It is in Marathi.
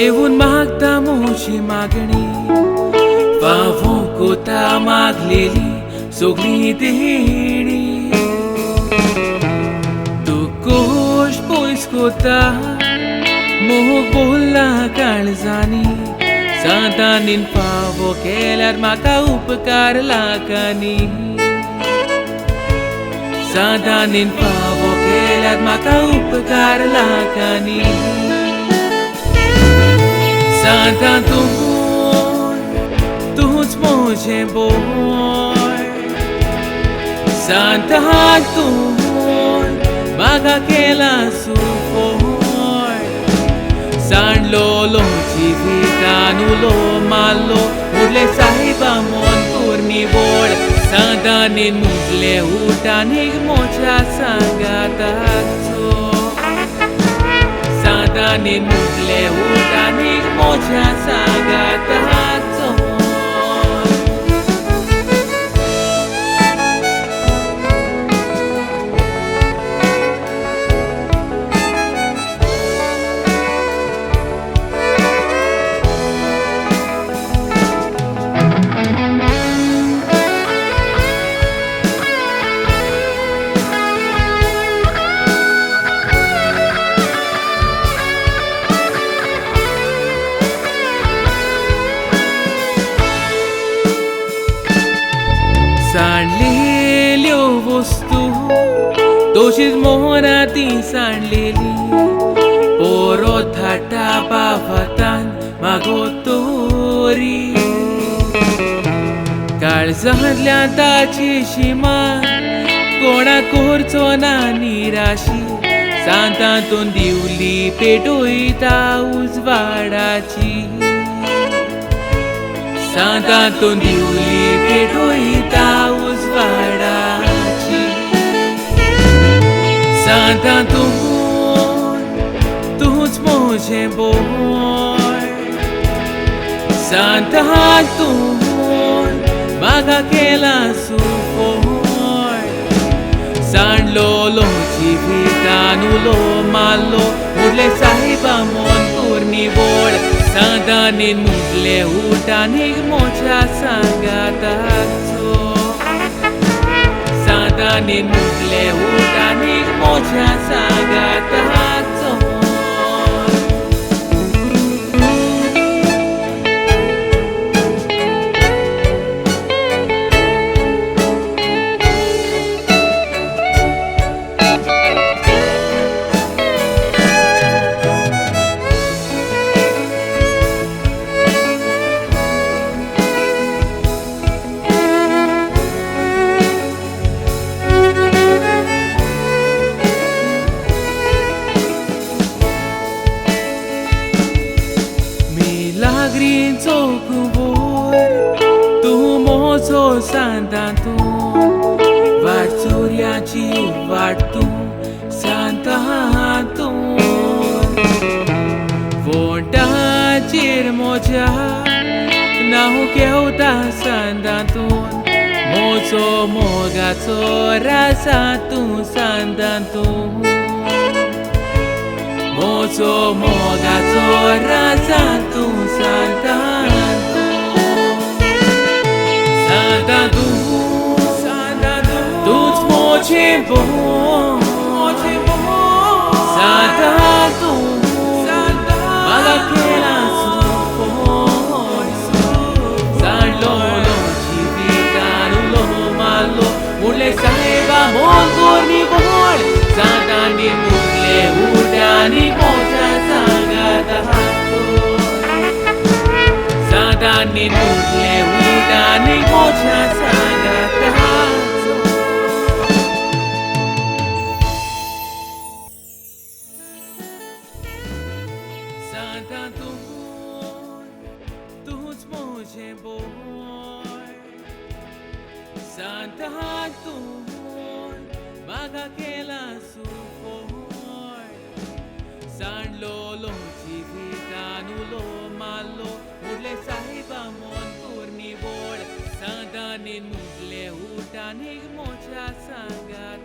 येऊन मागता मोशी मागणी फावो कोता मागलेली सगळी देणी तू कोश पयस कोता मोग बोलला काळजानी सांतानीन फावो केल्यार म्हाका उपकार लागानी सांतानीन फावो केल्यार म्हाका उपकार लागानी सांता तूच मोजें बोय सांता तूं म्हाका केला सुफोय सांडलो जिवितान उलो मारलो उरले साहिबा मोन कोरनी बोळ सांतानीन मुटले उठानीक मोच्या सांगाताचो सांतानीन मुटले उठानीक मोच्या सांगाताचो सांडलेल्यो वस्तू तशीच मोहनाती सांडलेली पोरो थाटा बाफातान मागो तोरी काळजांतल्या ताची शिमान कोणाक करचो ना निराशी सांतातून दिवली पेटोयता उजवाडाची सांतातून दिवली पेटोयता उजवाडाची सांता तूच मोजें बोय सांता तूं म्हाका केला सुफोय सांडलो जिवितान उलो मारलो उरले साहिबा मोन कोरनी बोळ सांतानीन मुटले उठानीक मोच्या सांगाताचो सांतानीन मुटले उठानीक मोच्या सांगाताचो Lagrinzo kubor tu mozo santa tu varturiaci vartu santa tu vonta cirmoja nahu keuta santa tu mozo mogazo rasa tu santa tu mozo mogazo rasa tu santa tu tuż moje bon santa tu malakela sufoy sanlo jivitan ulo malo mule saiba mongorni bol santa ni mule udani moja sagatato santa ni mule udani moja sagatato santa tuż moje boy santa tu म्हाका केला सुफोय सांडलो जिवितान उलो मारलो उरले साहिबा मोन कोरनी बोळ सांतानीन मुटले उठानीक मोच्या सांगात